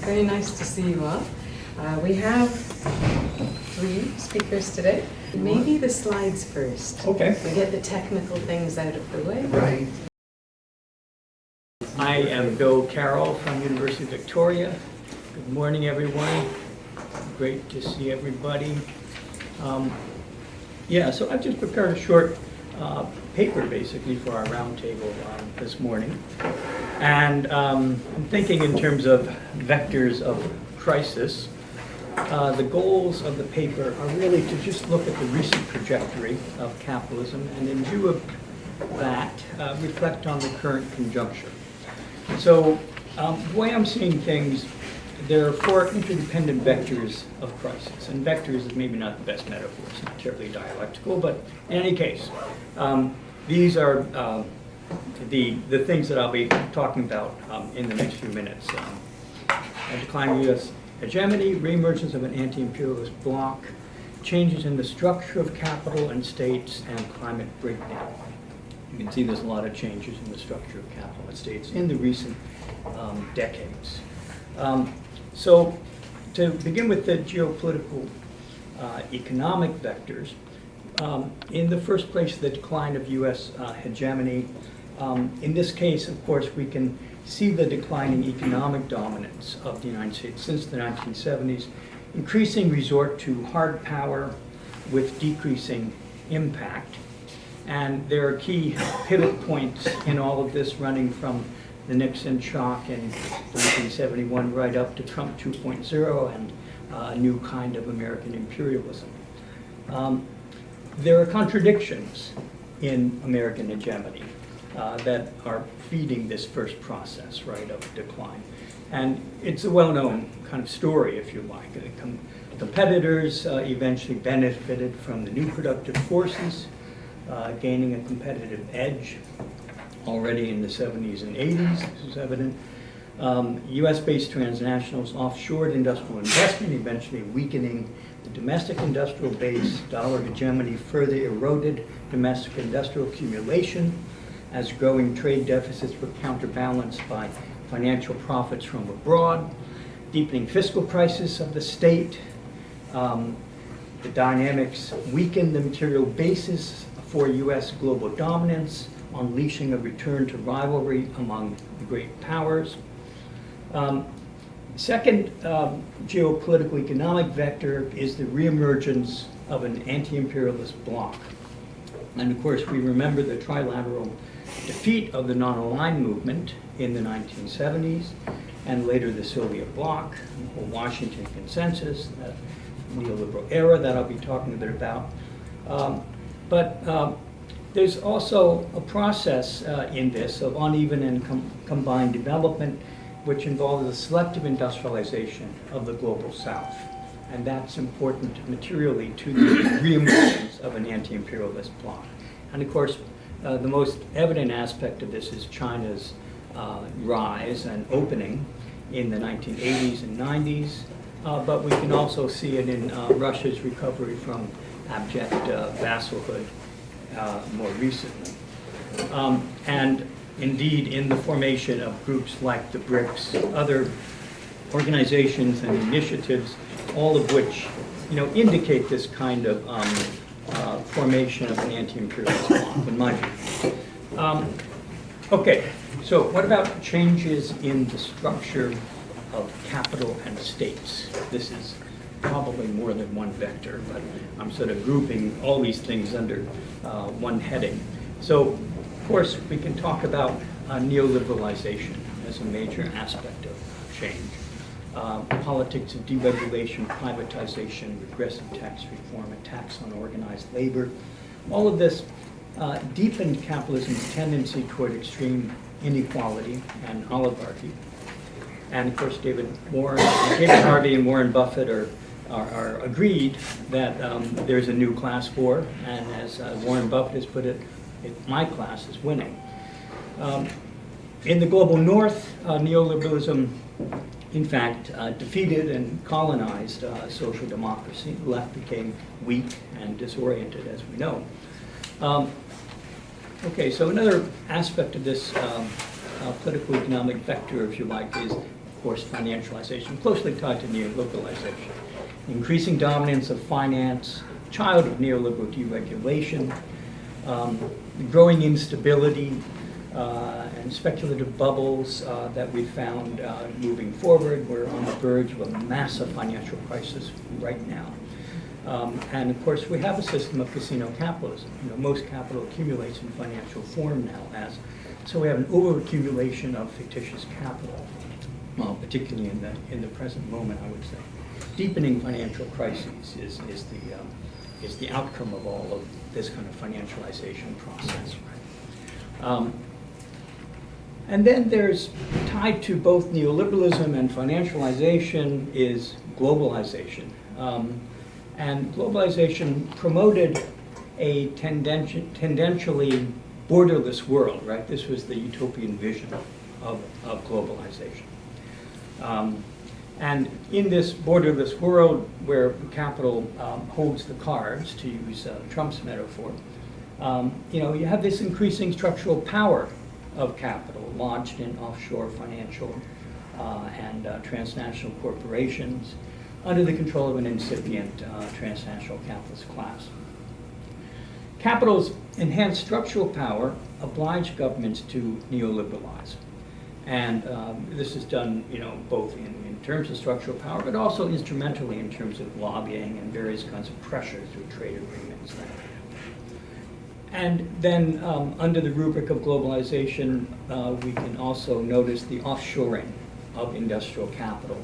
Very nice to see you all. We have 3 speakers today. Maybe the slides first. Okay. We get the technical things out of the way. Right. I am Bill Carroll from University of Victoria. Good morning, everyone. Great to see everybody. So I've just prepared a short paper, basically, for our roundtable this morning. And I'm thinking in terms of vectors of crisis. The goals of the paper are really to just look at the recent trajectory of capitalism, and in view of that, reflect on the current conjuncture. So the way I'm seeing things, there are 4 interdependent vectors of crisis. And vectors is maybe not the best metaphor, it's not terribly dialectical, but in any case, these are the things that I'll be talking about in the next few minutes. A decline of U.S. hegemony, reemergence of an anti-imperialist bloc, changes in the structure of capital and states, and climate breakdown. You can see there's a lot of changes in the structure of capital and states in the recent decades. So to begin with the geopolitical economic vectors, in the first place, the decline of U.S. hegemony. In this case, of course, we can see the declining economic dominance of the United States since the 1970s, increasing resort to hard power with decreasing impact. And there are key pivot points in all of this, running from the Nixon shock in 1971 right up to Trump 2.0 and a new kind of American imperialism. There are contradictions in American hegemony that are feeding this first process, right, of decline. And it's a well-known kind of story, if you like. Competitors eventually benefited from the new productive forces, gaining a competitive edge already in the 70s and 80s. This is evident. US-based transnationals offshored industrial investment, eventually weakening the domestic industrial base. Dollar hegemony further eroded domestic industrial accumulation, as growing trade deficits were counterbalanced by financial profits from abroad. Deepening fiscal crisis of the state. The dynamics weakened the material basis for US global dominance, unleashing a return to rivalry among the great powers. Second geopolitical economic vector is the reemergence of an anti-imperialist bloc. And of course, we remember the trilateral defeat of the non-aligned movement in the 1970s, and later the Soviet bloc, the Washington Consensus, the neoliberal era that I'll be talking a bit about. But there's also a process in this of uneven and combined development, which involves the selective industrialization of the global South. And that's important materially to the reemergence of an anti-imperialist bloc. And of course, the most evident aspect of this is China's rise and opening in the 1980s and 90s, but we can also see it in Russia's recovery from abject vassalhood more recently. And indeed, in the formation of groups like the BRICS, other organizations and initiatives, all of which, indicate this kind of formation of an anti-imperialist bloc, in my view. Okay, so what about changes in the structure of capital and states? This is probably more than one vector, but I'm sort of grouping all these things under one heading. So, of course, we can talk about neoliberalization as a major aspect of change. Politics of deregulation, privatization, regressive tax reform, attacks on organized labor. All of this deepened capitalism's tendency toward extreme inequality and oligarchy. And of course, David Harvey and Warren Buffett are agreed that there's a new class war, and as Warren Buffett has put it, my class is winning. In the global north, neoliberalism, in fact, defeated and colonized social democracy. The left became weak and disoriented, as we know. Okay, so another aspect of this political economic vector, if you like, is course, financialization, closely tied to neoliberalization. Increasing dominance of finance, child of neoliberal deregulation, growing instability, and speculative bubbles that we found moving forward. We're on the verge of a massive financial crisis right now. And of course, we have a system of casino capitalism. Most capital accumulates in financial form now, so we have an overaccumulation of fictitious capital, particularly in the present moment, I would say. Deepening financial crises is the outcome of all of this kind of financialization process. Right? And then there's, tied to both neoliberalism and financialization, is globalization. And globalization promoted a tendentially borderless world, right? This was the utopian vision of globalization. And in this borderless world where capital holds the cards, to use Trump's metaphor, you have this increasing structural power of capital lodged in offshore financial and transnational corporations under the control of an incipient transnational capitalist class. Capital's enhanced structural power obliged governments to neoliberalize. And this is done, both in terms of structural power, but also instrumentally in terms of lobbying and various kinds of pressure through trade agreements. And then under the rubric of globalization, we can also notice the offshoring of industrial capital,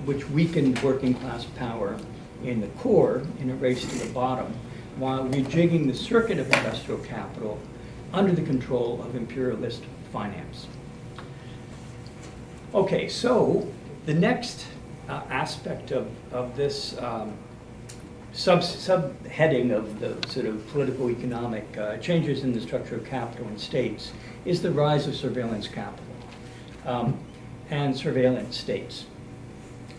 which weakened working class power in the core in a race to the bottom, while rejigging the circuit of industrial capital under the control of imperialist finance. Okay, so the next aspect of this subheading of the sort of political economic changes in the structure of capital in states is the rise of surveillance capital and surveillance states.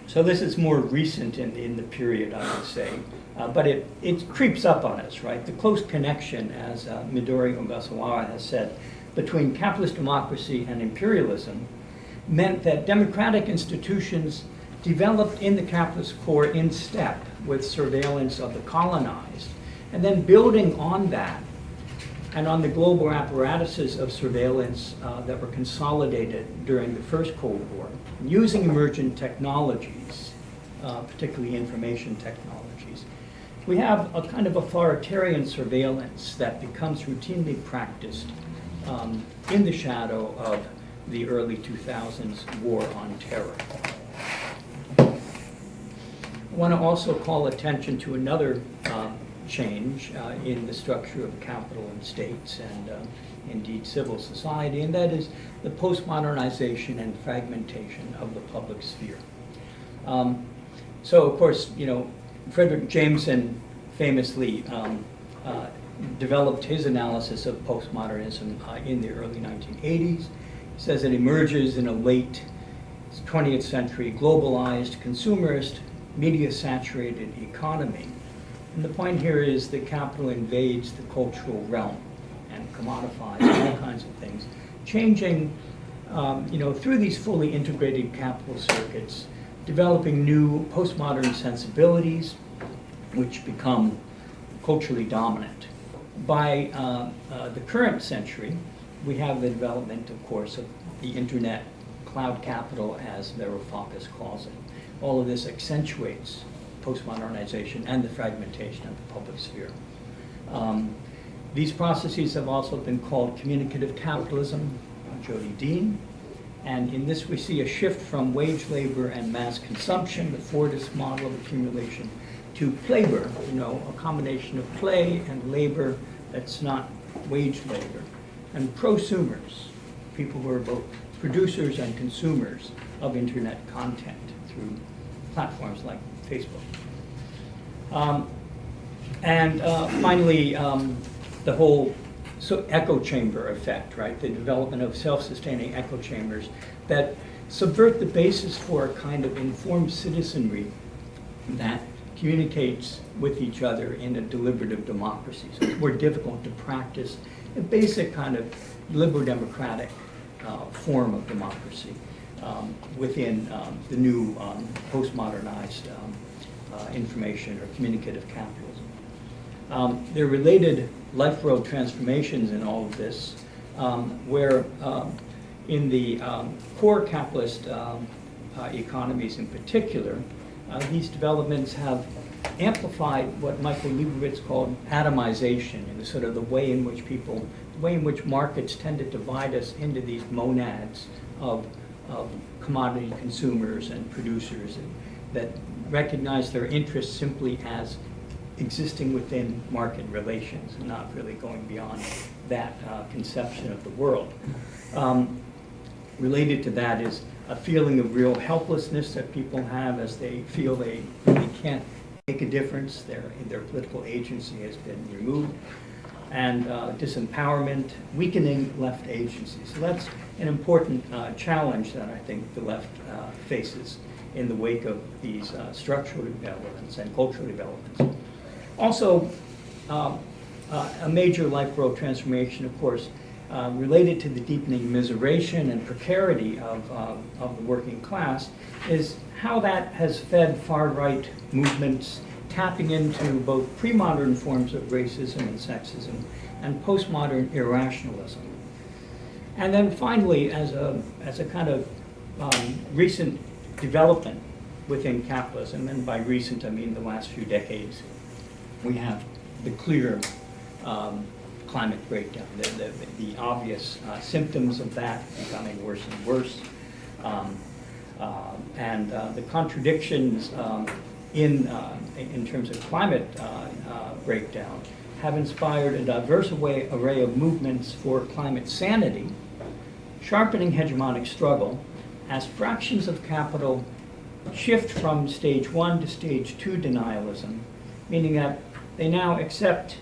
So this is more recent in the period, I would say, but it creeps up on us, right? The close connection, as Midori Ogasawara has said, between capitalist democracy and imperialism meant that democratic institutions developed in the capitalist core in step with surveillance of the colonized, and then building on that and on the global apparatuses of surveillance that were consolidated during the First Cold War, using emergent technologies, particularly information technologies. We have a kind of authoritarian surveillance that becomes routinely practiced in the shadow of the early 2000s war on terror. I want to also call attention to another change in the structure of capital in states and indeed civil society, and that is the postmodernization and fragmentation of the public sphere. So, of course, Frederick Jameson famously developed his analysis of postmodernism in the early 1980s. He says it emerges in a late 20th century globalized, consumerist, media-saturated economy. And the point here is that capital invades the cultural realm and commodifies all kinds of things, changing, through these fully integrated capital circuits, developing new postmodern sensibilities, which become culturally dominant. By the current century, we have the development, of course, of the internet, cloud capital, as Varoufakis calls it. All of this accentuates postmodernization and the fragmentation of the public sphere. These processes have also been called communicative capitalism, Jody Dean, and in this we see a shift from wage labor and mass consumption, the Fordist model of accumulation, to playbor, a combination of play and labor that's not wage labor, and prosumers, people who are both producers and consumers of internet content through platforms like Facebook. Finally, the whole echo chamber effect, right? The development of self-sustaining echo chambers that subvert the basis for a kind of informed citizenry that communicates with each other in a deliberative democracy. So it's more difficult to practice a basic kind of liberal democratic form of democracy within the new postmodernized information or communicative capitalism. There are related life road transformations in all of this, where in the core capitalist economies in particular, these developments have amplified what Michael Leibowitz called atomization, in the sort of the way in which markets tend to divide us into these monads of commodity consumers and producers that recognize their interests simply as existing within market relations and not really going beyond that conception of the world. Related to that is a feeling of real helplessness that people have as they feel they can't make a difference, their political agency has been removed, and disempowerment, weakening left agency. So that's an important challenge that I think the left faces in the wake of these structural developments and cultural developments. Also, a major life road transformation, of course, related to the deepening miseration and precarity of the working class is how that has fed far-right movements tapping into both pre-modern forms of racism and sexism and postmodern irrationalism. And then finally, as a kind of recent development within capitalism, and by recent I mean the last few decades, we have the clear climate breakdown, the obvious symptoms of that becoming worse and worse, and the contradictions in terms of climate breakdown have inspired a diverse array of movements for climate sanity, sharpening hegemonic struggle as fractions of capital shift from stage 1 to stage 2 denialism, meaning that they now accept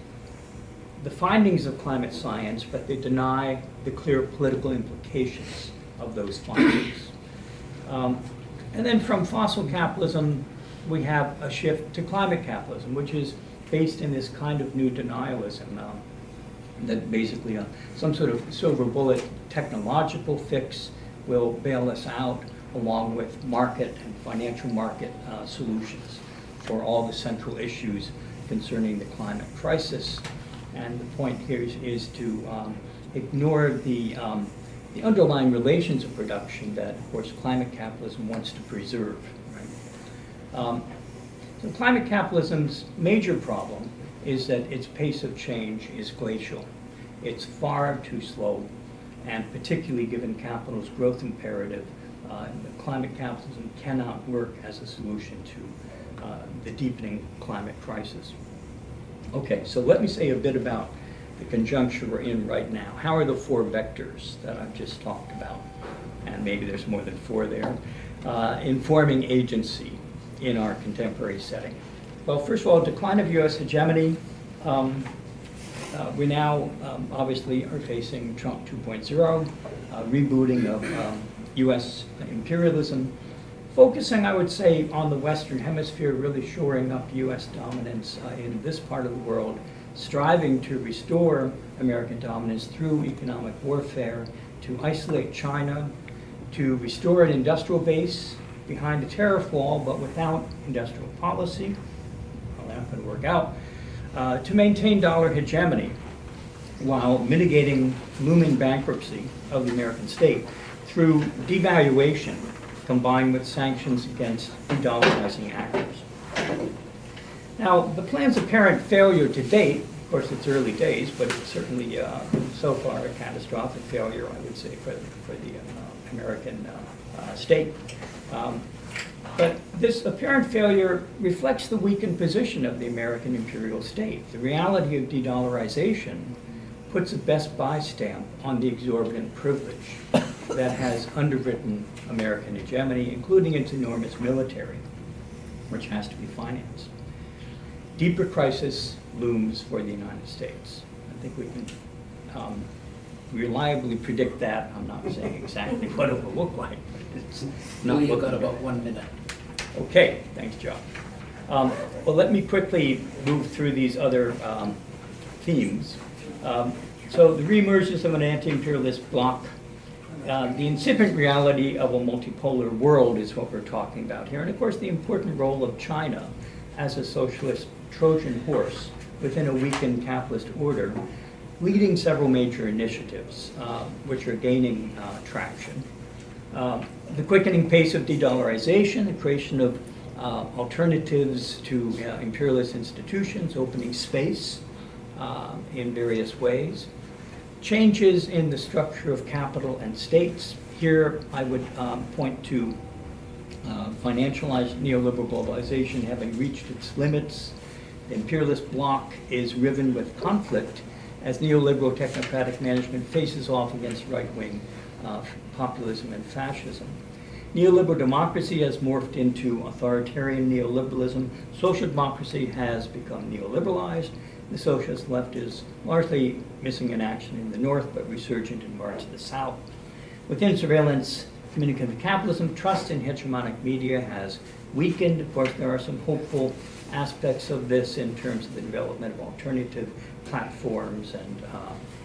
the findings of climate science, but they deny the clear political implications of those findings. And then from fossil capitalism, we have a shift to climate capitalism, which is based in this kind of new denialism that basically some sort of silver bullet technological fix will bail us out, along with market and financial market solutions for all the central issues concerning the climate crisis. And the point here is to ignore the underlying relations of production that, of course, climate capitalism wants to preserve. Right? So climate capitalism's major problem is that its pace of change is glacial. It's far too slow, and particularly given capital's growth imperative, climate capitalism cannot work as a solution to the deepening climate crisis. Okay, so let me say a bit about the conjuncture we're in right now. How are the four vectors that I've just talked about, and maybe there's more than four there, informing agency in our contemporary setting? Well, first of all, decline of U.S. hegemony. We now obviously are facing Trump 2.0, rebooting of U.S. imperialism, focusing, I would say, on the Western Hemisphere, really shoring up U.S. dominance in this part of the world, striving to restore American dominance through economic warfare, to isolate China, to restore an industrial base behind a tariff wall, but without industrial policy. Well, that's not going to work out. To maintain dollar hegemony while mitigating looming bankruptcy of the American state through devaluation combined with sanctions against de-dollarizing actors. Now, the plan's apparent failure to date, of course it's early days, but it's certainly so far a catastrophic failure, I would say, for the American state. But this apparent failure reflects the weakened position of the American imperial state. The reality of de-dollarization puts a Best Buy stamp on the exorbitant privilege that has underwritten American hegemony, including its enormous military, which has to be financed. Deeper crisis looms for the United States. I think we can reliably predict that. I'm not saying exactly what it will look like, but it's not. You've got about 1 minute. Okay, thanks, John. Well, let me quickly move through these other themes. So the reemergence of an anti-imperialist bloc the incipient reality of a multipolar world is what we're talking about here. And of course, the important role of China as a socialist Trojan horse within a weakened capitalist order, leading several major initiatives which are gaining traction. The quickening pace of de-dollarization, the creation of alternatives to imperialist institutions, opening space in various ways. Changes in the structure of capital and states. Here I would point to financialized neoliberal globalization having reached its limits. The imperialist bloc is riven with conflict as neoliberal technocratic management faces off against right-wing populism and fascism. Neoliberal democracy has morphed into authoritarian neoliberalism. Social democracy has become neoliberalized. The socialist left is largely missing in action in the north, but resurgent in parts of the south. Within surveillance communicative capitalism, trust in hegemonic media has weakened. Of course, there are some hopeful aspects of this in terms of the development of alternative platforms and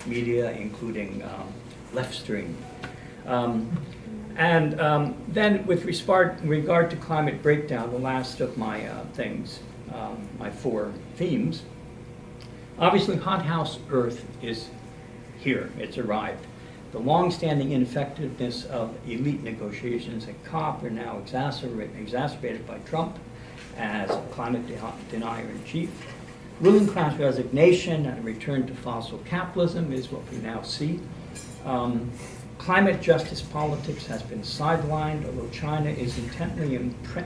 media, including left-stream. Then with regard to climate breakdown, the last of my things, my 4 themes, obviously hothouse Earth is here, it's arrived. The long-standing ineffectiveness of elite negotiations at COP are now exacerbated by Trump as a climate denier-in-chief. Ruling class resignation and a return to fossil capitalism is what we now see. Climate justice politics has been sidelined, although China is intently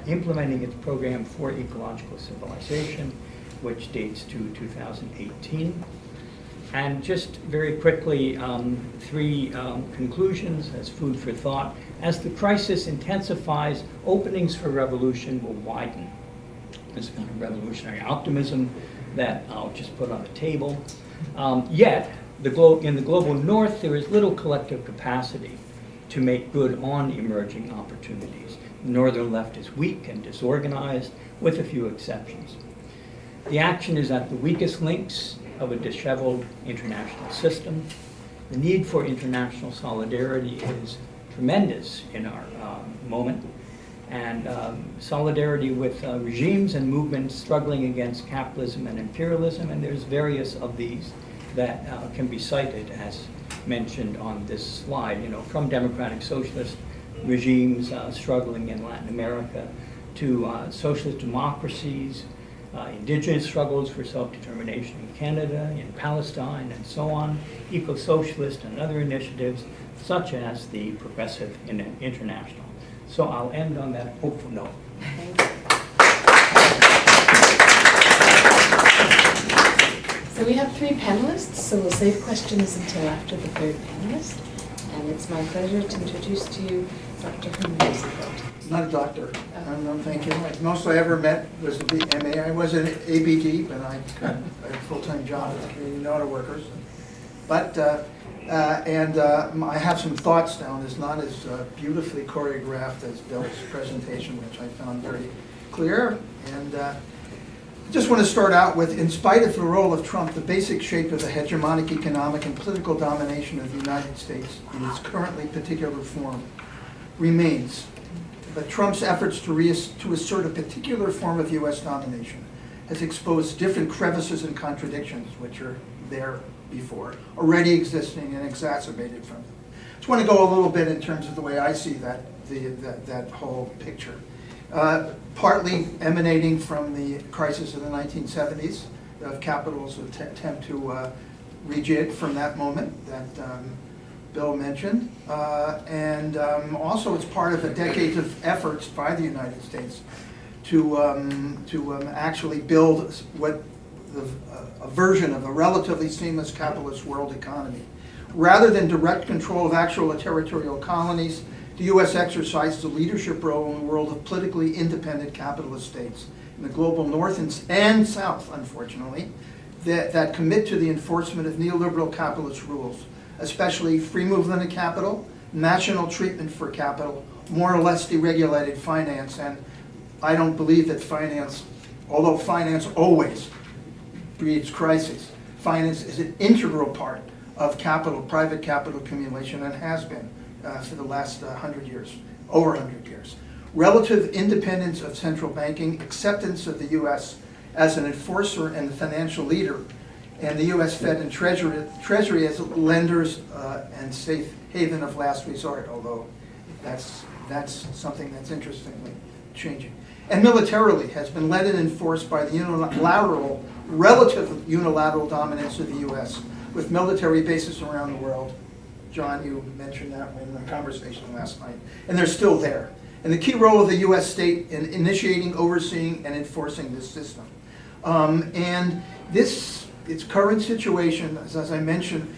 implementing its program for ecological civilization, which dates to 2018. And just very quickly, 3 conclusions as food for thought. As the crisis intensifies, openings for revolution will widen. There's a kind of revolutionary optimism that I'll just put on the table. Yet, in the global north, there is little collective capacity to make good on emerging opportunities. The northern left is weak and disorganized, with a few exceptions. The action is at the weakest links of a disheveled international system. The need for international solidarity is tremendous in our moment, and solidarity with regimes and movements struggling against capitalism and imperialism, and there's various of these that can be cited as mentioned on this slide, from democratic socialist regimes struggling in Latin America to socialist democracies, indigenous struggles for self-determination in Canada, in Palestine, and so on, eco-socialist and other initiatives such as the Progressive International. So I'll end on that hopeful note. So we have 3 panelists, so we'll save questions until after the 3rd panelist. And it's my pleasure to introduce to you Dr. Herman Rosenfeld. Not a doctor. No, thank you. The most I ever met was the MA. I was an ABD, but I got a full-time job at the Community Auto Workers. But, I have some thoughts down. It's not as beautifully choreographed as Bill's presentation, which I found very clear. And I just want to start out with, in spite of the role of Trump, the basic shape of the hegemonic economic and political domination of the United States in its currently particular form remains. But Trump's efforts to assert a particular form of U.S. domination has exposed different crevices and contradictions, which are there before, already existing and exacerbated from them. I just want to go a little bit in terms of the way I see that whole picture. Partly emanating from the crisis of the 1970s, of capital's attempt to rejig from that moment that Bill mentioned, and also it's part of a decade of efforts by the United States to actually build a version of a relatively seamless capitalist world economy. Rather than direct control of actual territorial colonies, the U.S. exercises a leadership role in the world of politically independent capitalist states in the global north and south, unfortunately, that commit to the enforcement of neoliberal capitalist rules, especially free movement of capital, national treatment for capital, more or less deregulated finance. And I don't believe that finance, although finance always breeds crisis, finance is an integral part of capital, private capital accumulation, and has been for the last 100 years, over 100 years. Relative independence of central banking, acceptance of the U.S. as an enforcer and the financial leader, and the U.S. Fed and Treasury as lenders and safe haven of last resort, although that's something that's interestingly changing. And militarily has been led and enforced by the relative unilateral dominance of the U.S. with military bases around the world. John, you mentioned that in the conversation last night. And they're still there. And the key role of the U.S. state in initiating, overseeing, and enforcing this system. And its current situation, as I mentioned,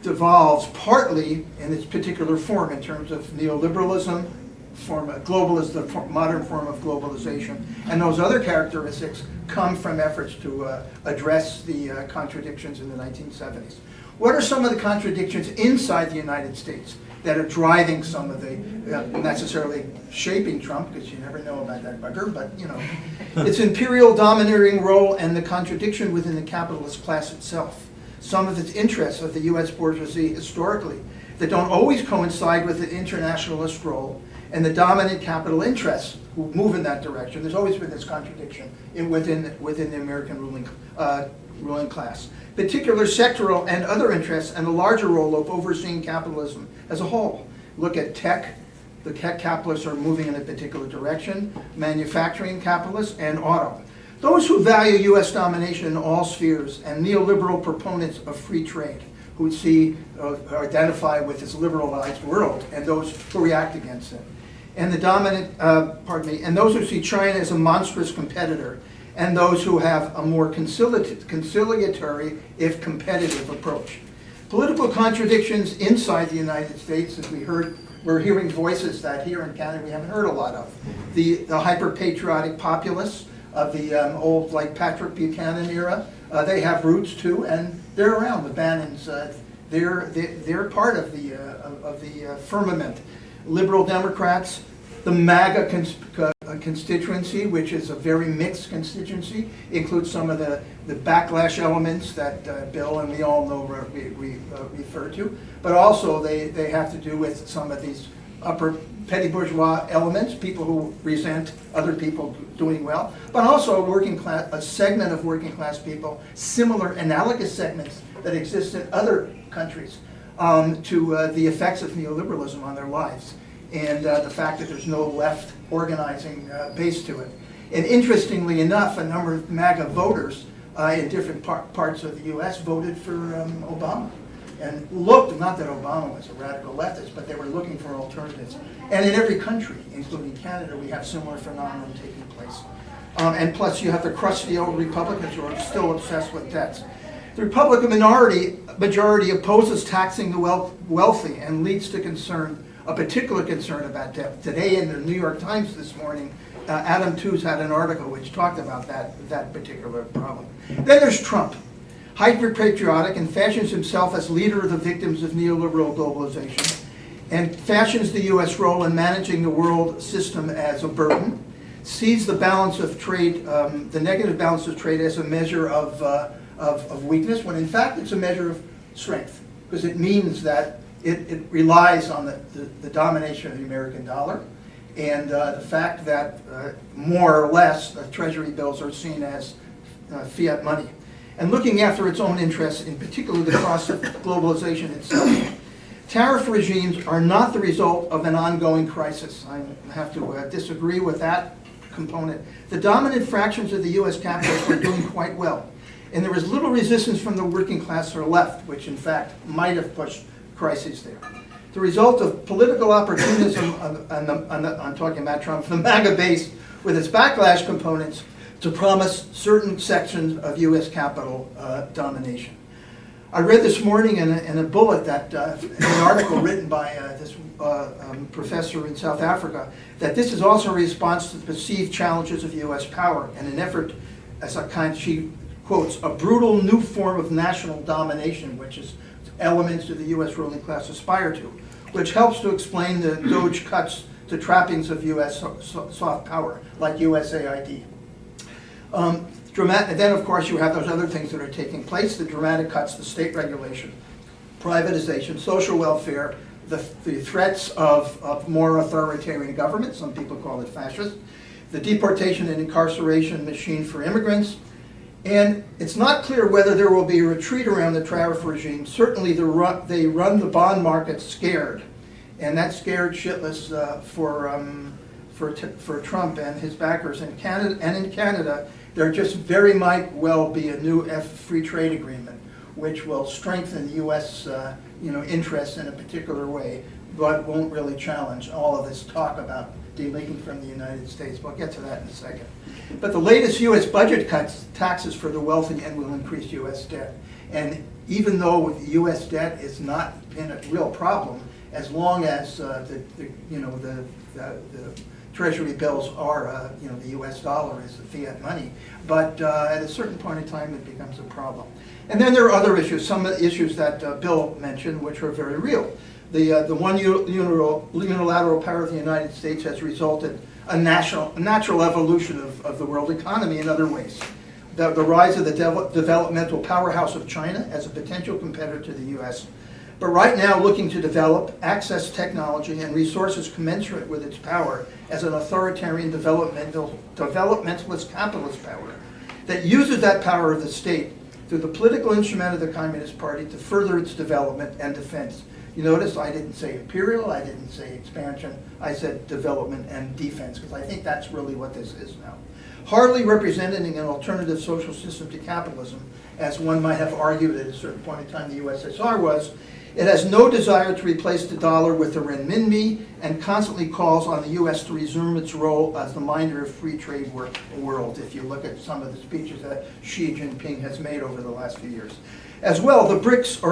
devolves partly in its particular form in terms of neoliberalism, the modern form of globalization, and those other characteristics come from efforts to address the contradictions in the 1970s. What are some of the contradictions inside the United States that are driving some of the, necessarily shaping Trump, because you never know about that bugger, but you know, its imperial domineering role and the contradiction within the capitalist class itself. Some of its interests of the U.S. bourgeoisie historically that don't always coincide with the internationalist role and the dominant capital interests who move in that direction. There's always been this contradiction within the American ruling class. Particular sectoral and other interests and the larger role of overseeing capitalism as a whole. Look at tech. The tech capitalists are moving in a particular direction, manufacturing capitalists, and auto. Those who value U.S. domination in all spheres and neoliberal proponents of free trade who identify with this liberalized world and those who react against it. And the dominant, and those who see China as a monstrous competitor and those who have a more conciliatory, if competitive, approach. Political contradictions inside the United States, as we're hearing voices that here in Canada we haven't heard a lot of. The hyper-patriotic populists of the old, like Patrick Buchanan era, they have roots too, and they're around. The Bannons, they're part of the firmament. Liberal Democrats, the MAGA constituency, which is a very mixed constituency, includes some of the backlash elements that Bill and we all know refer to, but also they have to do with some of these upper petty bourgeois elements, people who resent other people doing well, but also a segment of working class people, similar analogous segments that exist in other countries to the effects of neoliberalism on their lives. And the fact that there's no left organizing base to it. And interestingly enough, a number of MAGA voters in different parts of the U.S. voted for Obama. And looked, not that Obama was a radical leftist, but they were looking for alternatives. And in every country, including Canada, we have similar phenomenon taking place. And plus you have the crusty old Republicans who are still obsessed with debts. The Republican majority opposes taxing the wealthy and leads to a particular concern about debt. Today in the New York Times this morning, Adam Tooze had an article which talked about that particular problem. Then there's Trump, hyper-patriotic and fashions himself as leader of the victims of neoliberal globalization and fashions the U.S. role in managing the world system as a burden, sees the balance of trade, the negative balance of trade as a measure of weakness, when in fact it's a measure of strength, because it means that it relies on the domination of the American dollar and the fact that more or less treasury bills are seen as fiat money. And looking after its own interests, in particular the cost of globalization itself. Tariff regimes are not the result of an ongoing crisis. I have to disagree with that component. The dominant fractions of the U.S. capitalists are doing quite well. And there is little resistance from the working class or left, which in fact might have pushed crises there. The result of political opportunism, I'm talking about Trump, the MAGA base with its backlash components to promise certain sections of U.S. capital domination. I read this morning in a bullet that, in an article written by this professor in South Africa, that this is also a response to the perceived challenges of U.S. power and an effort, as a kind, she quotes, a brutal new form of national domination, which is elements of the U.S. ruling class aspire to, which helps to explain the Doge cuts to trappings of U.S. soft power, like USAID. And then, of course, you have those other things that are taking place, the dramatic cuts to state regulation, privatization, social welfare, the threats of more authoritarian government, some people call it fascist, the deportation and incarceration machine for immigrants, and it's not clear whether there will be a retreat around the tariff regime. Certainly they run the bond market scared, and that's scared shitless for Trump and his backers. In Canada, there just very might well be a new free trade agreement, which will strengthen the U.S. Interests in a particular way, but won't really challenge all of this talk about delinking from the United States. We'll get to that in a second. But the latest U.S. budget cuts taxes for the wealthy and will increase U.S. debt. And even though the U.S. debt is not been a real problem, as long as the Treasury bills are, the U.S. dollar is the fiat money, but at a certain point in time it becomes a problem. And then there are other issues, some issues that Bill mentioned, which are very real. The one unilateral power of the United States has resulted a natural evolution of the world economy in other ways. The rise of the developmental powerhouse of China as a potential competitor to the U.S., but right now looking to develop, access technology and resources commensurate with its power as an authoritarian developmentalist capitalist power that uses that power of the state through the political instrument of the Communist Party to further its development and defense. You notice I didn't say imperial, I didn't say expansion, I said development and defense, because I think that's really what this is now. Hardly representing an alternative social system to capitalism, as one might have argued at a certain point in time the USSR was, it has no desire to replace the dollar with the renminbi and constantly calls on the U.S. to resume its role as the minder of free trade world, if you look at some of the speeches that Xi Jinping has made over the last few years. As well, the BRICS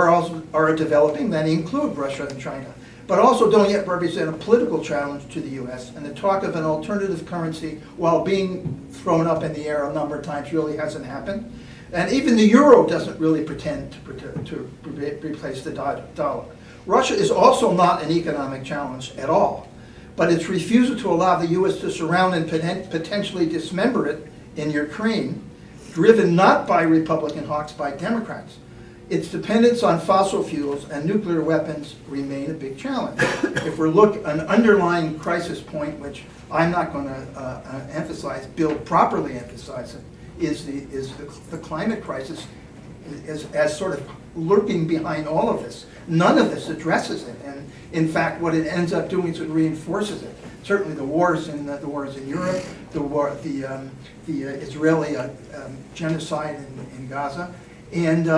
are developing, that include Russia and China, but also don't yet represent a political challenge to the U.S., and the talk of an alternative currency, while being thrown up in the air a number of times, really hasn't happened. And even the euro doesn't really pretend to replace the dollar. Russia is also not an economic challenge at all, but its refusal to allow the U.S. to surround and potentially dismember it in Ukraine, driven not by Republican hawks, by Democrats. Its dependence on fossil fuels and nuclear weapons remain a big challenge. If we look an underlying crisis point, which I'm not going to emphasize, Bill properly emphasized it, is the climate crisis as sort of lurking behind all of this. None of this addresses it, and in fact, what it ends up doing is it reinforces it. Certainly, the wars in Europe, the Israeli genocide in Gaza, and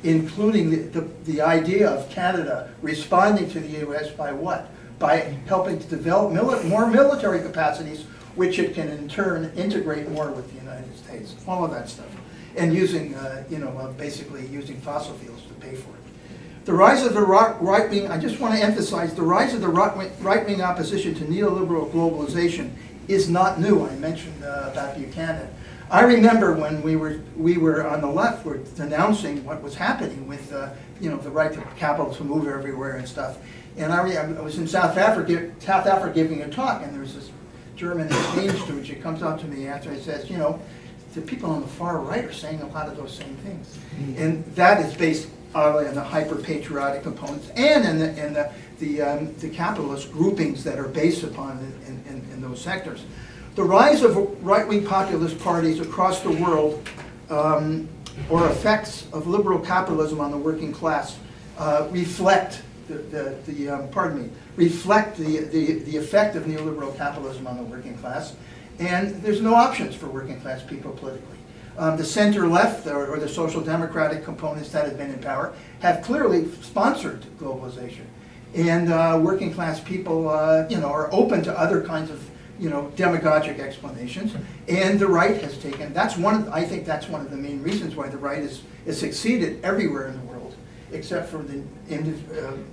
including the idea of Canada responding to the U.S. by what? By helping to develop more military capacities, which it can in turn integrate more with the United States. All of that stuff, and using basically using fossil fuels to pay for it. The rise of the right wing. I just want to emphasize the rise of the right wing opposition to neoliberal globalization is not new. I mentioned about Buchanan. I remember when we were on the left, were denouncing what was happening with the right to capital to move everywhere and stuff. And I was in South Africa giving a talk, and there was this German exchange student. She comes up to me after and says, the people on the far right are saying a lot of those same things, and that is based on the hyper-patriotic components and in the capitalist groupings that are based upon in those sectors. The rise of right-wing populist parties across the world, or effects of liberal capitalism on the working class, reflect the effect of neoliberal capitalism on the working class, and there's no options for working class people politically. The center left or the social democratic components that have been in power have clearly sponsored globalization, and working class people are open to other kinds of demagogic explanations, and the right has taken. I think that's one of the main reasons why the right has succeeded everywhere in the world, except for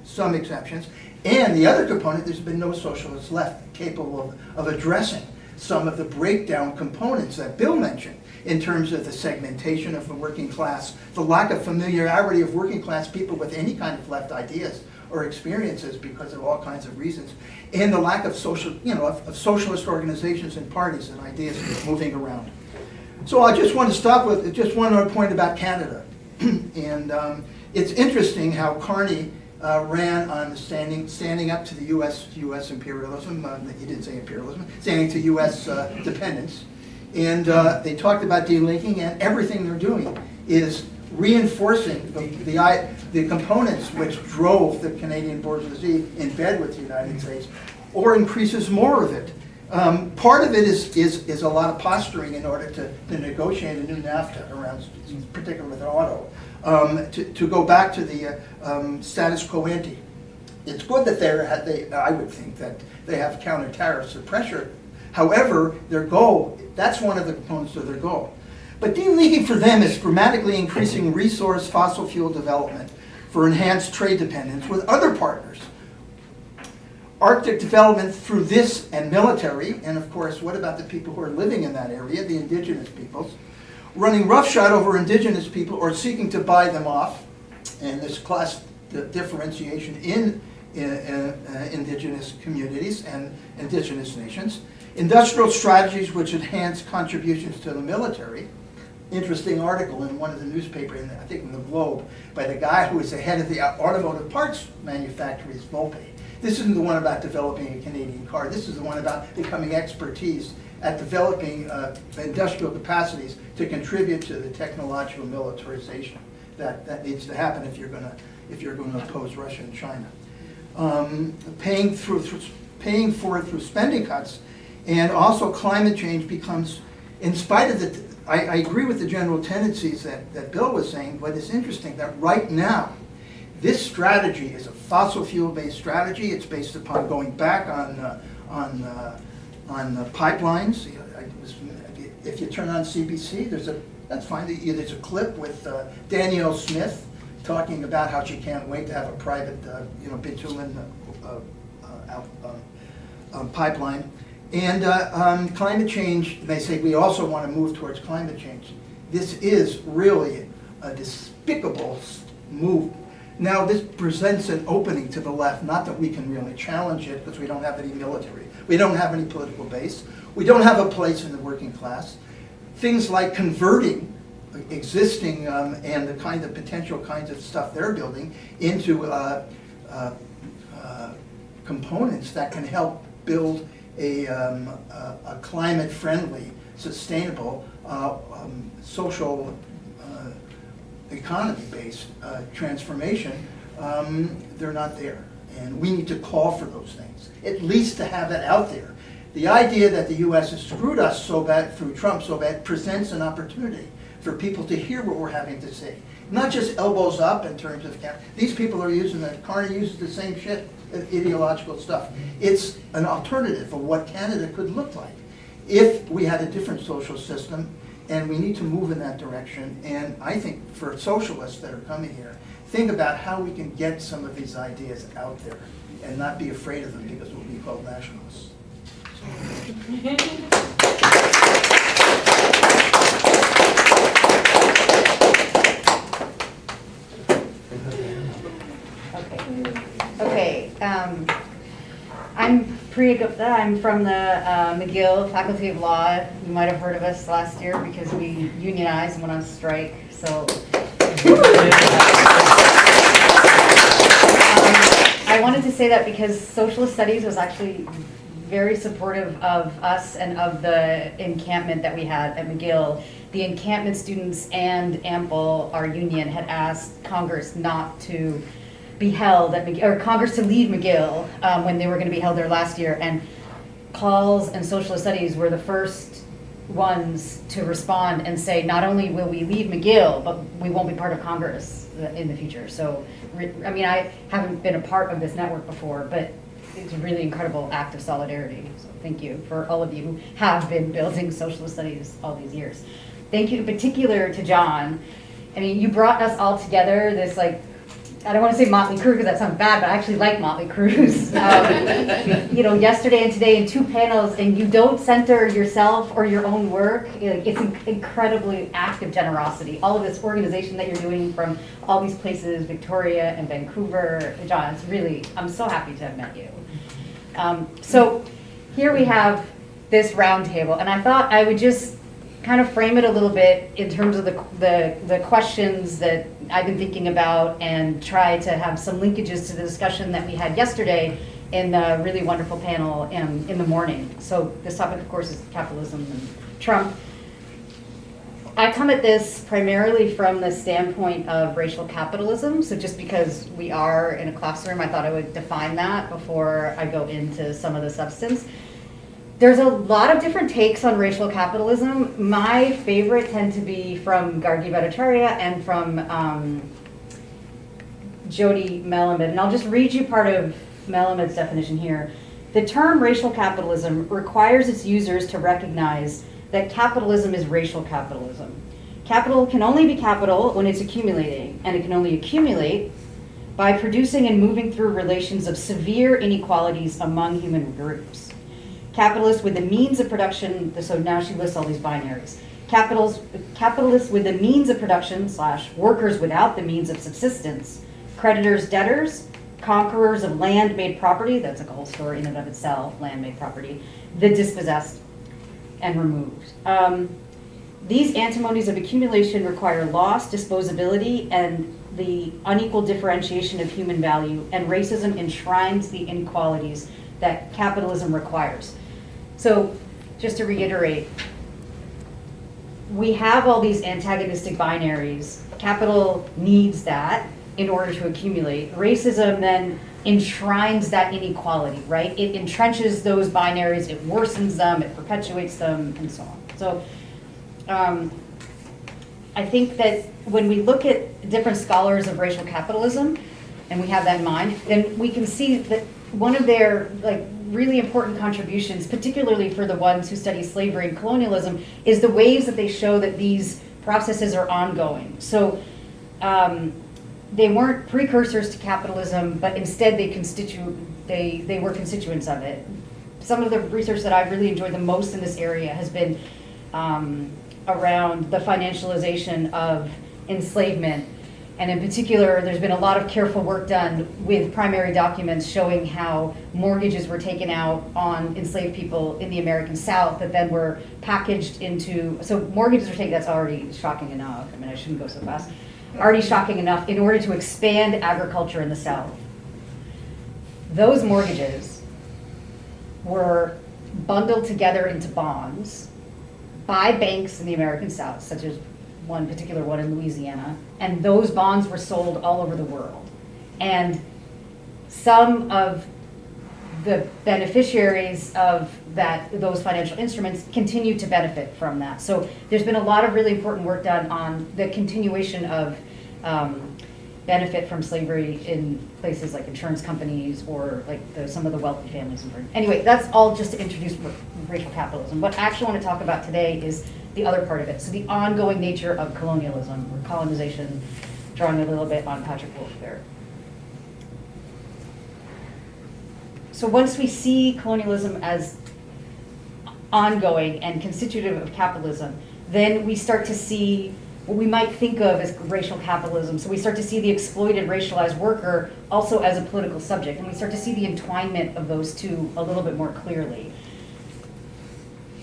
some exceptions. And the other component, there's been no socialists left capable of addressing some of the breakdown components that Bill mentioned in terms of the segmentation of the working class, the lack of familiarity of working class people with any kind of left ideas or experiences because of all kinds of reasons, and the lack of of socialist organizations and parties and ideas moving around. So I just want to stop with just one other point about Canada. And it's interesting how Carney ran on the standing up to the U.S. imperialism. He didn't say imperialism, standing to U.S. dependence. And they talked about delinking, and everything they're doing is reinforcing the components which drove the Canadian bourgeoisie in bed with the United States, or increases more of it. Part of it is a lot of posturing in order to negotiate a new NAFTA around, particularly with auto, to go back to the status quo ante. It's good that I would think that they have counter tariffs or pressure. However, their goal, that's one of the components of their goal. But delinking for them is dramatically increasing resource fossil fuel development for enhanced trade dependence with other partners. Arctic development through this and military, and of course, what about the people who are living in that area, the indigenous peoples, running roughshod over indigenous people or seeking to buy them off, and this class differentiation in indigenous communities and indigenous nations, industrial strategies which enhance contributions to the military. Interesting article in one of the newspapers, I think in the Globe, by the guy who is the head of the automotive parts manufacturers, Volpe. This isn't the one about developing a Canadian car. This is the one about becoming expertise at developing industrial capacities to contribute to the technological militarization that needs to happen if you're going to oppose Russia and China. Paying for it through spending cuts, and also climate change becomes, in spite of the, I agree with the general tendencies that Bill was saying, but it's interesting that right now, this strategy is a fossil fuel-based strategy. It's based upon going back on pipelines. If you turn on CBC, that's fine. There's a clip with Danielle Smith talking about how she can't wait to have a private, bitumen pipeline. And climate change, they say we also want to move towards climate change. This is really a despicable move. Now this presents an opening to the left, not that we can really challenge it because we don't have any military, we don't have any political base, we don't have a place in the working class. Things like converting existing and the kind of potential kinds of stuff they're building into components that can help build a climate-friendly, sustainable, social economy-based transformation, they're not there. And we need to call for those things, at least to have it out there. The idea that the U.S. has screwed us so bad through Trump so bad presents an opportunity for people to hear what we're having to say. Not just elbows up in terms of, these people are using that, Carney uses the same shit, ideological stuff. It's an alternative of what Canada could look like if we had a different social system, and we need to move in that direction. And I think for socialists that are coming here, think about how we can get some of these ideas out there and not be afraid of them because we'll be called nationalists. Okay. I'm Priya Gupta. I'm from the McGill Faculty of Law. You might have heard of us last year because we unionized and went on strike. So I wanted to say that because Socialist Studies was actually very supportive of us and of the encampment that we had at McGill. The encampment students and Ample, our union, had asked Congress not to be held at McGill, or Congress to leave McGill when they were going to be held there last year. And Calls and Socialist Studies were the first ones to respond and say, not only will we leave McGill, but we won't be part of Congress in the future. So, I mean, I haven't been a part of this network before, but it's a really incredible act of solidarity. So thank you for all of you who have been building Socialist Studies all these years. Thank you in particular to John. I mean, you brought us all together, this I don't want to say motley crew because that sounds bad, but I actually like motley crews. Yesterday and today in 2 panels, and you don't center yourself or your own work. It's an incredibly active generosity. All of this organization that you're doing from all these places, Victoria and Vancouver. John, it's really, I'm so happy to have met you. So here we have this round table, and I thought I would just kind of frame it a little bit in terms of the questions that I've been thinking about and try to have some linkages to the discussion that we had yesterday in the really wonderful panel in the morning. So this topic, of course, is capitalism and Trump. I come at this primarily from the standpoint of racial capitalism. So just because we are in a classroom, I thought I would define that before I go into some of the substance. There's a lot of different takes on racial capitalism. My favorite tend to be from Gargi Bhattacharya and from Jody Melamed. And I'll just read you part of Melamed's definition here. The term racial capitalism requires its users to recognize that capitalism is racial capitalism. Capital can only be capital when it's accumulating, and it can only accumulate by producing and moving through relations of severe inequalities among human groups. Capitalists with the means of production, so now she lists all these binaries. Capitalists with the means of production / workers without the means of subsistence, creditors, debtors, conquerors of land-made property, that's like a whole story in and of itself, land-made property, the dispossessed and removed. These antinomies of accumulation require loss, disposability, and the unequal differentiation of human value, and racism enshrines the inequalities that capitalism requires. So, just to reiterate, we have all these antagonistic binaries. Capital needs that in order to accumulate. Racism then enshrines that inequality, right? It entrenches those binaries, it worsens them, it perpetuates them, and so on. So I think that when we look at different scholars of racial capitalism, and we have that in mind, then we can see that one of their really important contributions, particularly for the ones who study slavery and colonialism, is the ways that they show that these processes are ongoing. So they weren't precursors to capitalism, but instead they were constituents of it. Some of the research that I've really enjoyed the most in this area has been around the financialization of enslavement. And in particular, there's been a lot of careful work done with primary documents showing how mortgages were taken out on enslaved people in the American South that then were packaged into, so mortgages are taken, that's already shocking enough. I mean, I shouldn't go so fast. Already shocking enough in order to expand agriculture in the South. Those mortgages were bundled together into bonds by banks in the American South, such as one particular one in Louisiana, and those bonds were sold all over the world. And some of the beneficiaries of those financial instruments continue to benefit from that. So there's been a lot of really important work done on the continuation of benefit from slavery in places like insurance companies or like some of the wealthy families. Anyway, that's all just to introduce racial capitalism. What I actually want to talk about today is the other part of it. So the ongoing nature of colonialism or colonization, drawing a little bit on Patrick Wolf there. So once we see colonialism as ongoing and constitutive of capitalism, then we start to see what we might think of as racial capitalism. So we start to see the exploited, racialized worker also as a political subject, and we start to see the entwinement of those two a little bit more clearly.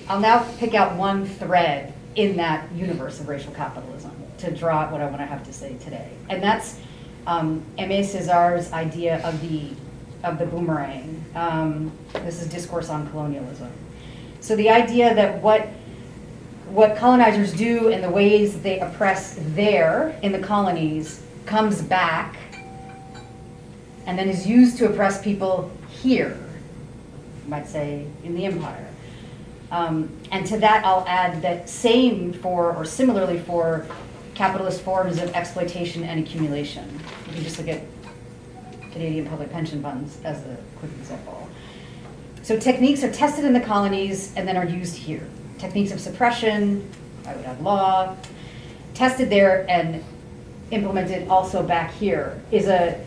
I'll now pick out one thread in that universe of racial capitalism to draw out what I want to have to say today. And that's Aimé César's idea of the boomerang. This is Discourse on Colonialism. So the idea that what colonizers do and the ways that they oppress there in the colonies comes back and then is used to oppress people here, you might say, in the empire. And to that I'll add that similarly for capitalist forms of exploitation and accumulation. You can just look at Canadian public pension funds as a quick example. So techniques are tested in the colonies and then are used here. Techniques of suppression, I would add law, tested there and implemented also back here is a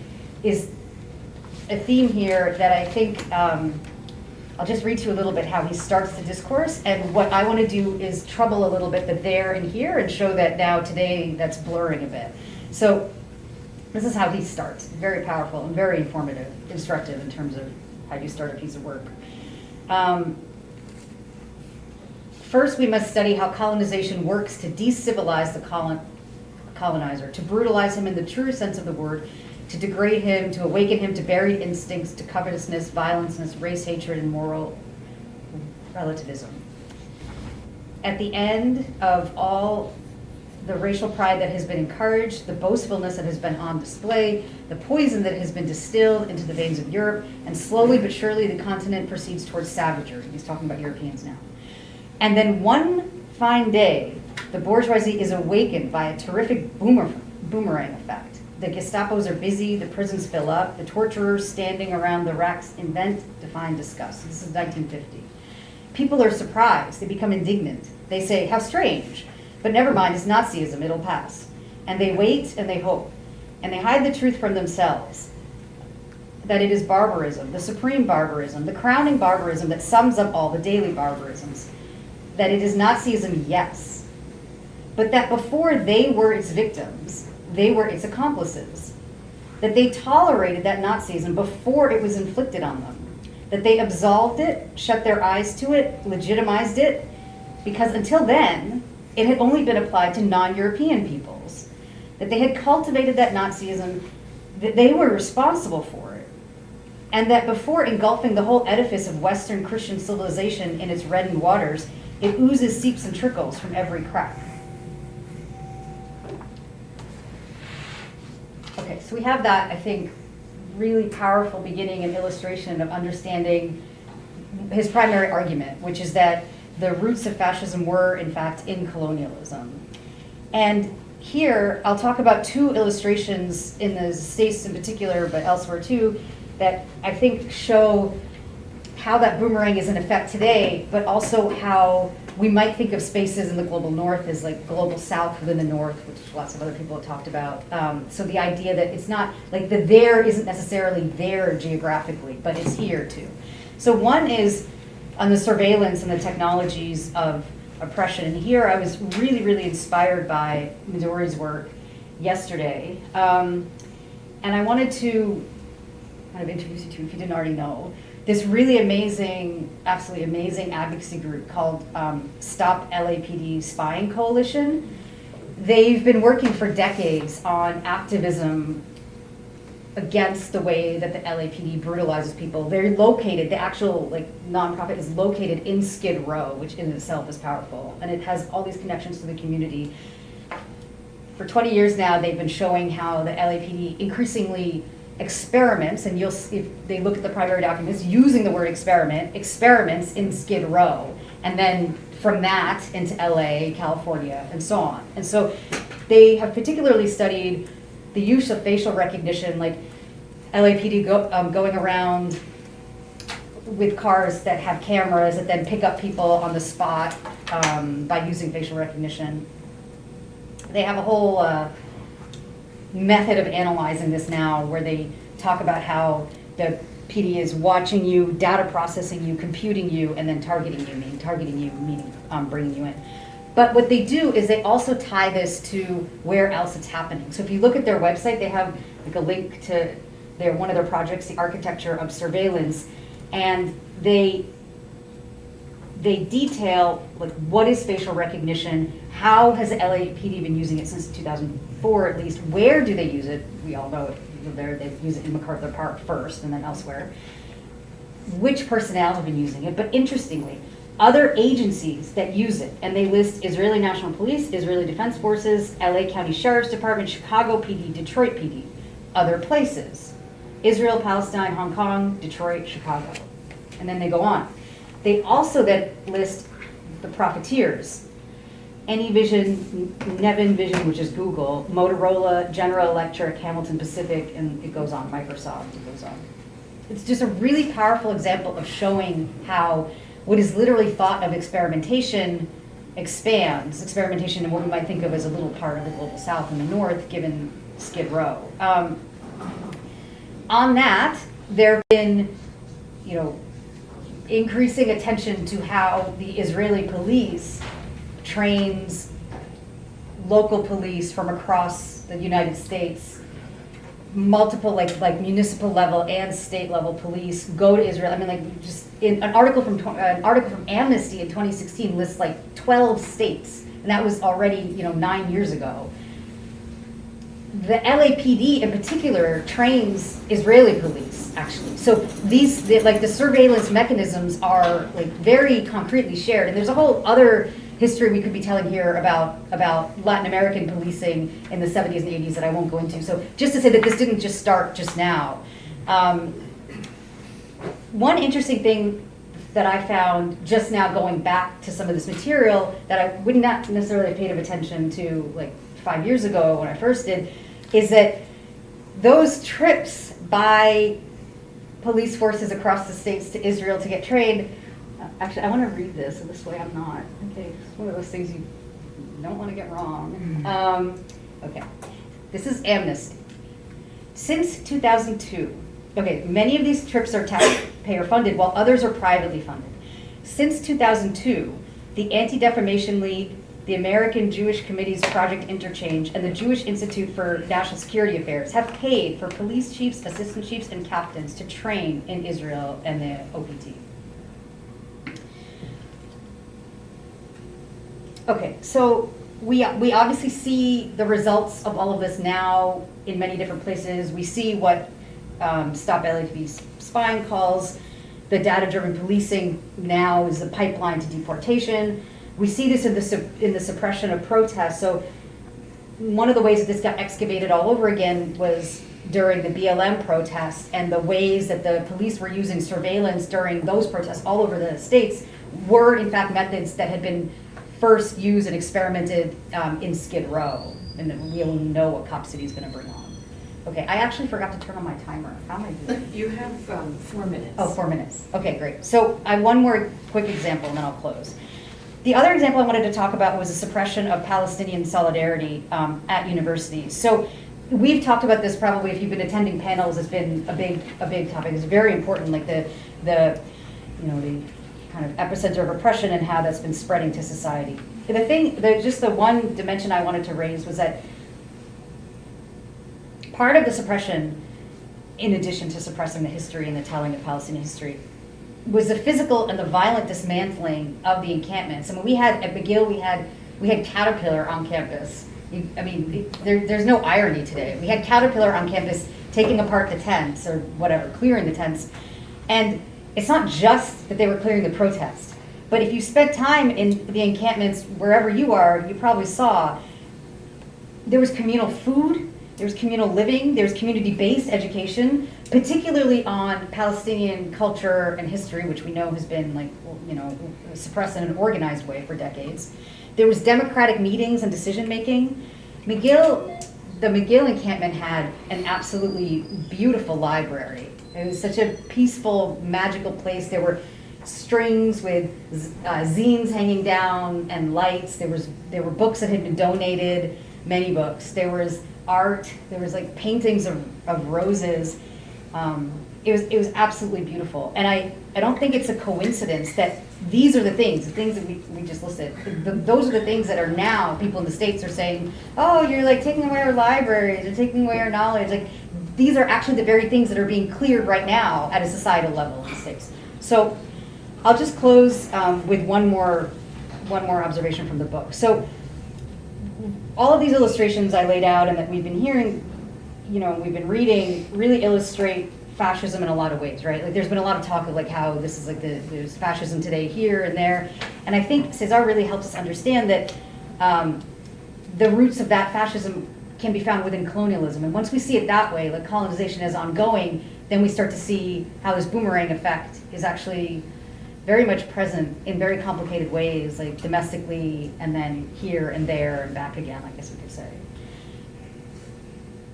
theme here that I think I'll just read to you a little bit how he starts the discourse, and what I want to do is trouble a little bit the there and here and show that now today that's blurring a bit. So this is how he starts, very powerful and very informative, instructive in terms of how you start a piece of work. First, we must study how colonization works to decivilize the colonizer, to brutalize him in the true sense of the word, to degrade him, to awaken him to buried instincts, to covetousness, violenceness, race hatred, and moral relativism. At the end of all the racial pride that has been encouraged, the boastfulness that has been on display, the poison that has been distilled into the veins of Europe, and slowly but surely the continent proceeds towards savagery. He's talking about Europeans now. And then one fine day, the bourgeoisie is awakened by a terrific boomerang effect. The Gestapos are busy, the prisons fill up, the torturers standing around the racks invent, define, discuss. This is 1950. People are surprised, they become indignant. They say, how strange. But never mind, it's Nazism, it'll pass. And they wait and they hope. And they hide the truth from themselves. That it is barbarism, the supreme barbarism, the crowning barbarism that sums up all the daily barbarisms. That it is Nazism, yes. But that before they were its victims, they were its accomplices. That they tolerated that Nazism before it was inflicted on them. That they absolved it, shut their eyes to it, legitimized it, because until then, it had only been applied to non-European peoples. That they had cultivated that Nazism, that they were responsible for it. And that before engulfing the whole edifice of Western Christian civilization in its reddened waters, it oozes, seeps, and trickles from every crack. Okay, so we have that, I think, really powerful beginning and illustration of understanding his primary argument, which is that the roots of fascism were, in fact, in colonialism. And here, I'll talk about two illustrations in the States in particular, but elsewhere too, that I think show how that boomerang is in effect today, but also how we might think of spaces in the global north as like global south within the north, which lots of other people have talked about. So the idea that it's not, like the there isn't necessarily there geographically, but it's here too. So one is on the surveillance and the technologies of oppression. And here I was really, really inspired by Midori's work yesterday. And I wanted to kind of introduce you to, if you didn't already know, this really amazing, absolutely amazing advocacy group called Stop LAPD Spying Coalition. They've been working for decades on activism against the way that the LAPD brutalizes people. They're located, the actual nonprofit is located in Skid Row, which in itself is powerful, and it has all these connections to the community. For 20 years now, they've been showing how the LAPD increasingly experiments, and you'll see if they look at the primary documents using the word experiments in Skid Row, and then from that into LA, California, and so on. And so they have particularly studied the use of facial recognition, like LAPD going around with cars that have cameras that then pick up people on the spot by using facial recognition. They have a whole method of analyzing this now where they talk about how the PD is watching you, data processing you, computing you, and then targeting you, meaning bringing you in. But what they do is they also tie this to where else it's happening. So if you look at their website, they have like a link to one of their projects, the architecture of surveillance, and they detail like what is facial recognition, how has the LAPD been using it since 2004 at least, where do they use it? We all know it. They use it in MacArthur Park first and then elsewhere. Which personnel have been using it? But interestingly, other agencies that use it, and they list Israeli National Police, Israeli Defense Forces, LA County Sheriff's Department, Chicago PD, Detroit PD, other places, Israel, Palestine, Hong Kong, Detroit, Chicago, and then they go on. They also then list the profiteers, AnyVision, Nevin Vision, which is Google, Motorola, General Electric, Hamilton Pacific, and it goes on, Microsoft, it goes on. It's just a really powerful example of showing how what is literally thought of experimentation expands. Experimentation in what we might think of as a little part of the global south and the north, given Skid Row. On that, there have been, increasing attention to how the Israeli police trains local police from across the United States multiple like municipal level and state level police go to Israel. I mean, like, just in an article from Amnesty in 2016 lists like 12 states, and that was already 9 years ago. The LAPD in particular trains Israeli police, actually. So the surveillance mechanisms are like very concretely shared, and there's a whole other history we could be telling here about Latin American policing in the 70s and 80s that I won't go into. So just to say that this didn't just start just now. One interesting thing that I found just now going back to some of this material that I would not necessarily have paid attention to like 5 years ago when I first did, is that those trips by police forces across the states to Israel to get trained, actually I want to read this, so this way I'm not, okay, it's one of those things you don't want to get wrong. Okay, this is Amnesty. Since 2002, okay, many of these trips are taxpayer funded while others are privately funded. Since 2002, the Anti-Defamation League, the American Jewish Committee's Project Interchange, and the Jewish Institute for National Security Affairs have paid for police chiefs, assistant chiefs, and captains to train in Israel and the OPT. Okay, so we obviously see the results of all of this now in many different places. We see what Stop LAPD Spying calls the data-driven policing now is the pipeline to deportation. We see this in the suppression of protests. So one of the ways that this got excavated all over again was during the BLM protests, and the ways that the police were using surveillance during those protests all over the states were in fact methods that had been first used and experimented in Skid Row, and we all know what Cop City is going to bring on. Okay, I actually forgot to turn on my timer. How am I doing? You have 4 minutes. Oh, 4 minutes. Okay, great. So I have one more quick example, and then I'll close. The other example I wanted to talk about was the suppression of Palestinian solidarity at universities. So we've talked about this probably if you've been attending panels. It's been a big topic. It's very important, like the kind of epicenter of oppression and how that's been spreading to society. Just the one dimension I wanted to raise was that part of the suppression, in addition to suppressing the history and the telling of Palestinian history, was the physical and the violent dismantling of the encampments. I mean, we had at McGill, we had Caterpillar on campus. There's no irony today. We had Caterpillar on campus taking apart the tents or whatever, clearing the tents. And it's not just that they were clearing the protest, but if you spent time in the encampments wherever you are, you probably saw there was communal food, there was communal living, there was community-based education, particularly on Palestinian culture and history, which we know has been suppressed in an organized way for decades. There was democratic meetings and decision-making. The McGill encampment had an absolutely beautiful library. It was such a peaceful, magical place. There were strings with zines hanging down and lights. There were books that had been donated, many books. There was art. There was like paintings of roses. It was absolutely beautiful. And I don't think it's a coincidence that these are the things that we just listed. Those are the things that are now, people in the States are saying, oh, you're like taking away our libraries, you're taking away our knowledge. Like, these are actually the very things that are being cleared right now at a societal level in the States. So I'll just close with one more observation from the book. So all of these illustrations I laid out and that we've been hearing, we've been reading, really illustrate fascism in a lot of ways, right? Like, there's been a lot of talk of like how this is like there's fascism today here and there, and I think Cesar really helps us understand that the roots of that fascism can be found within colonialism, and once we see it that way, like colonization is ongoing, then we start to see how this boomerang effect is actually very much present in very complicated ways, like domestically and then here and there and back again, I guess we could say.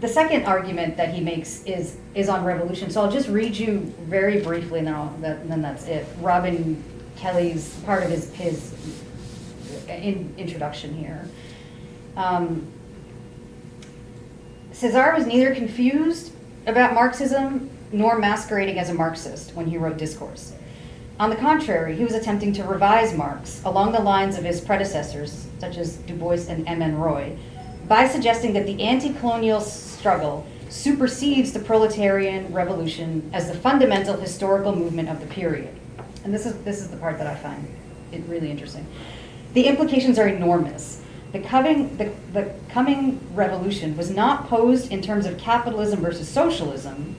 The second argument that he makes is on revolution. So I'll just read you very briefly, and then that's it. Robin Kelly's part of his introduction here. Cesar was neither confused about Marxism nor masquerading as a Marxist when he wrote Discourse. On the contrary, he was attempting to revise Marx along the lines of his predecessors, such as Du Bois and M.N. Roy, by suggesting that the anti-colonial struggle supersedes the proletarian revolution as the fundamental historical movement of the period. And this is the part that I find it really interesting. The implications are enormous. The coming revolution was not posed in terms of capitalism versus socialism,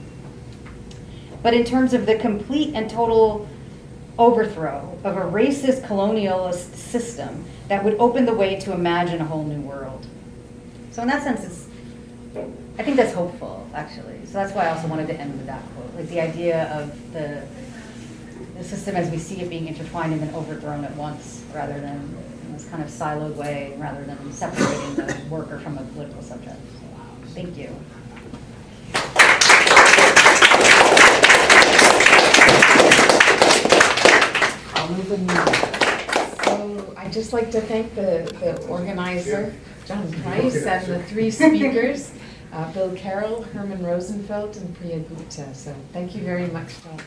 but in terms of the complete and total overthrow of a racist colonialist system that would open the way to imagine a whole new world. So in that sense, I think that's hopeful, actually. So that's why I also wanted to end with that quote, like the idea of the system as we see it being intertwined and then overthrown at once, rather than in this kind of siloed way, rather than separating the worker from a political subject. So, thank you. I'll move in. So I'd just like to thank the organizer, John Price, and the three speakers, Bill Carroll, Herman Rosenfeld, and Priya Gupta. So thank you very much, John.